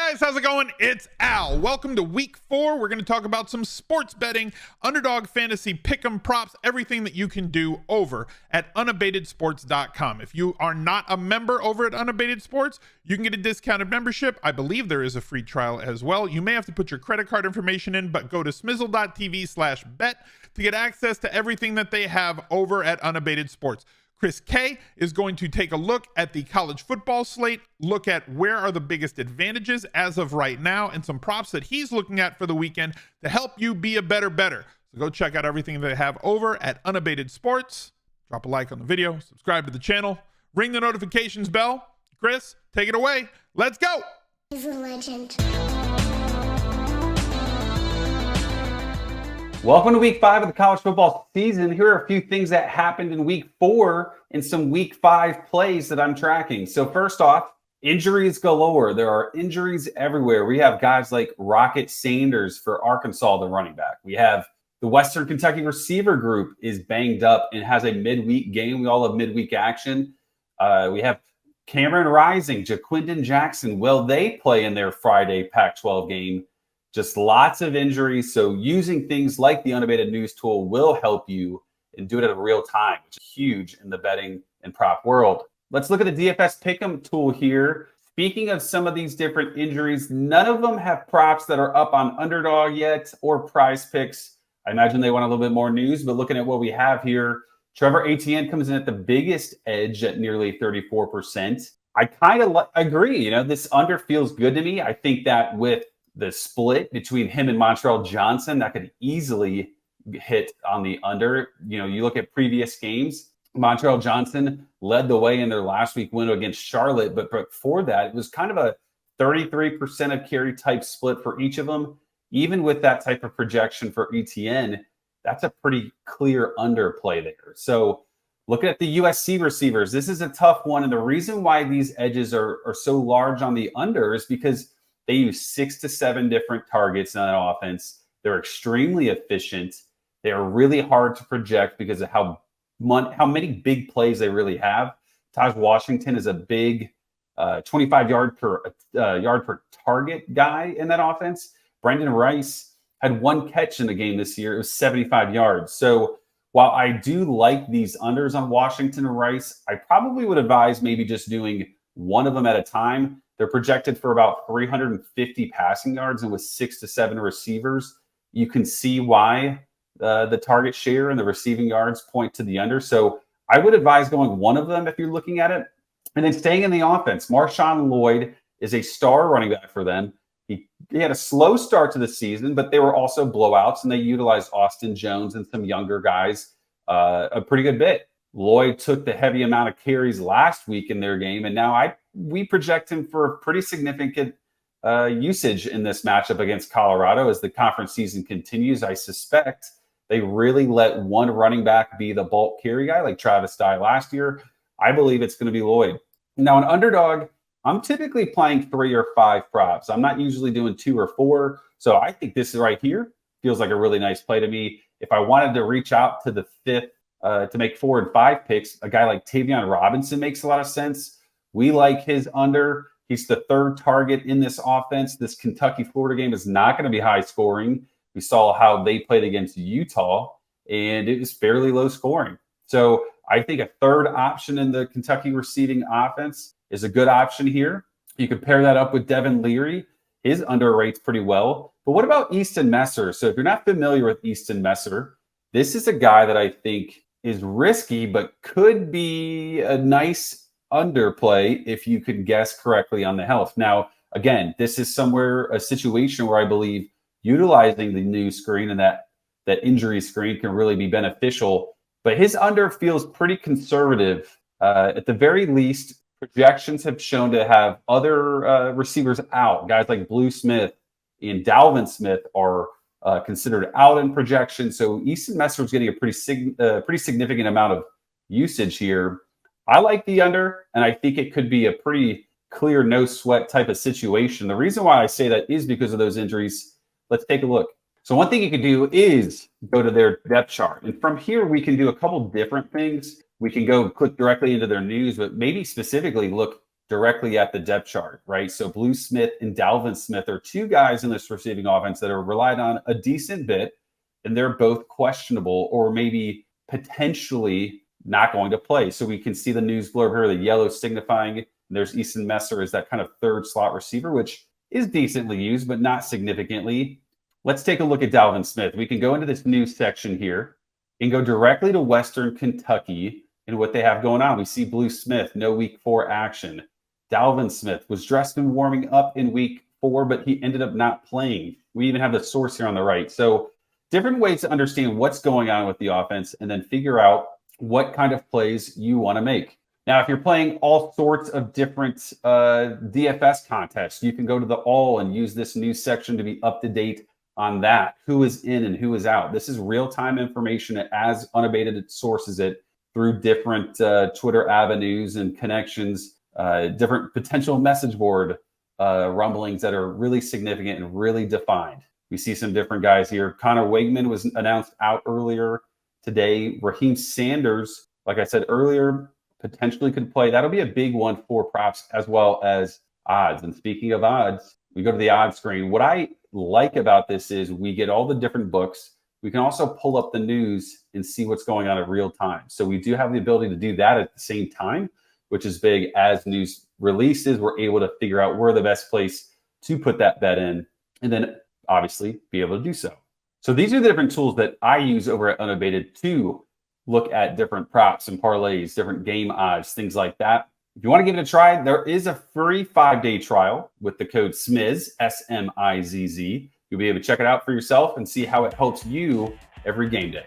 Guys, how's it going? It's Al. Welcome to week 4. We're going to talk about some sports betting, Underdog Fantasy Pick'em props, everything that you can do over at unabatedsports.com. If you are not a member over at Unabated Sports, you can get a discounted membership. I believe there is a free trial as well. You may have to put your credit card information in, but go to smizzle.tv/bet to get access to everything that they have over at Unabated Sports. Chris K is going to take a look at the college football slate, look at where are the biggest advantages as of right now, and some props that he's looking at for the weekend to help you be a better bettor. So go check out everything they have over at Unabated Sports. Drop a like on the video, subscribe to the channel, ring the notifications bell. Chris, take it away. Let's go. He's a legend. Welcome to week 5 of the college football season. Here are a few things that happened in week 4 and some week 5 plays that I'm tracking. So first off, injuries galore. There are injuries everywhere. We have guys like Rocket Sanders for Arkansas, the running back. We have the Western Kentucky receiver group is banged up and has a midweek game. We all have midweek action. We have Cameron Rising, Jaquindon Jackson. Will they play in their Friday Pac-12 game? Just lots of injuries. So using things like the Unabated News tool will help you and do it at a real time, which is huge in the betting and prop world. Let's look at the DFS Pick'em tool here. Speaking of some of these different injuries, none of them have props that are up on Underdog yet or Prize Picks. I imagine they want a little bit more news, but looking at what we have here, Trevor Etienne comes in at the biggest edge at nearly 34%. I kind of agree. You know, this under feels good to me. I think that with the split between him and Montreal Johnson, that could easily hit on the under. You know, you look at previous games, Montreal Johnson led the way in their last week win against Charlotte, but before that, it was kind of a 33% of carry type split for each of them. Even with that type of projection for ETN, that's a pretty clear underplay there. So looking at the USC receivers, this is a tough one. And the reason why these edges are so large on the under is because they use 6 to 7 different targets in that offense. They're extremely efficient. They are really hard to project because of how many big plays they really have. Taj Washington is a big 25 yard per target guy in that offense. Brendan Rice had 1 catch in the game this year. It was 75 yards. So while I do like these unders on Washington and Rice, I probably would advise maybe just doing one of them at a time. They're projected for about 350 passing yards, and with 6 to 7 receivers, you can see why the target share and the receiving yards point to the under. So I would advise going one of them if you're looking at it. And then staying in the offense, Marshawn Lloyd is a star running back for them. He had a slow start to the season, but they were also blowouts, and they utilized Austin Jones and some younger guys a pretty good bit. Lloyd took the heavy amount of carries last week in their game, and now we project him for pretty significant usage in this matchup against Colorado as the conference season continues. I suspect they really let one running back be the bulk carry guy like Travis Dye last year. I believe it's going to be Lloyd. Now, an underdog, I'm typically playing 3 or 5 props. I'm not usually doing 2 or 4. So I think this right here feels like a really nice play to me. If I wanted to reach out to the 5th to make 4 and 5 picks, a guy like Tavion Robinson makes a lot of sense. We like his under. He's the 3rd target in this offense. This Kentucky-Florida game is not going to be high scoring. We saw how they played against Utah, and it was fairly low scoring. So I think a 3rd option in the Kentucky receiving offense is a good option here. You can pair that up with Devin Leary. His under rates pretty well. But what about Easton Messer? So if you're not familiar with Easton Messer, this is a guy that I think is risky, but could be a nice underplay if you could guess correctly on the health. Now, again, this is a situation where I believe utilizing the new screen and that injury screen can really be beneficial. But his under feels pretty conservative. At the very least, projections have shown to have other receivers out. Guys like Blue Smith and Dalvin Smith are considered out in projection. So Easton Messer is getting a pretty significant amount of usage here. I like the under, and I think it could be a pretty clear, no sweat type of situation. The reason why I say that is because of those injuries. Let's take a look. So one thing you could do is go to their depth chart. And from here, we can do a couple different things. We can go click directly into their news, but maybe specifically look directly at the depth chart, right? So Blue Smith and Dalvin Smith are two guys in this receiving offense that are relied on a decent bit, and they're both questionable or maybe potentially not going to play. So we can see the news blurb here, the yellow signifying there's Easton Messer as that kind of third slot receiver, which is decently used, but not significantly. Let's take a look at Dalvin Smith. We can go into this news section here and go directly to Western Kentucky and what they have going on. We see Blue Smith, no week 4 action. Dalvin Smith was dressed and warming up in week 4, but he ended up not playing. We even have the source here on the right. So different ways to understand what's going on with the offense and then figure out what kind of plays you want to make. Now, if you're playing all sorts of different DFS contests, you can go to the all and use this news section to be up to date on that. Who is in and who is out. This is real-time information as Unabated it sources it through different Twitter avenues and connections, different potential message board rumblings that are really significant and really defined. We see some different guys here. Connor Wegman was announced out earlier today. Raheem Sanders, like I said earlier, potentially could play. That'll be a big one for props as well as odds. And speaking of odds, we go to the odds screen. What I like about this is we get all the different books. We can also pull up the news and see what's going on in real time. So we do have the ability to do that at the same time, which is big. As news releases, we're able to figure out where the best place to put that bet in, and then obviously be able to do so. So these are the different tools that I use over at Unabated to look at different props and parlays, different game odds, things like that. If you want to give it a try, there is a free 5-day trial with the code SMIZZ, S-M-I-Z-Z. You'll be able to check it out for yourself and see how it helps you every game day.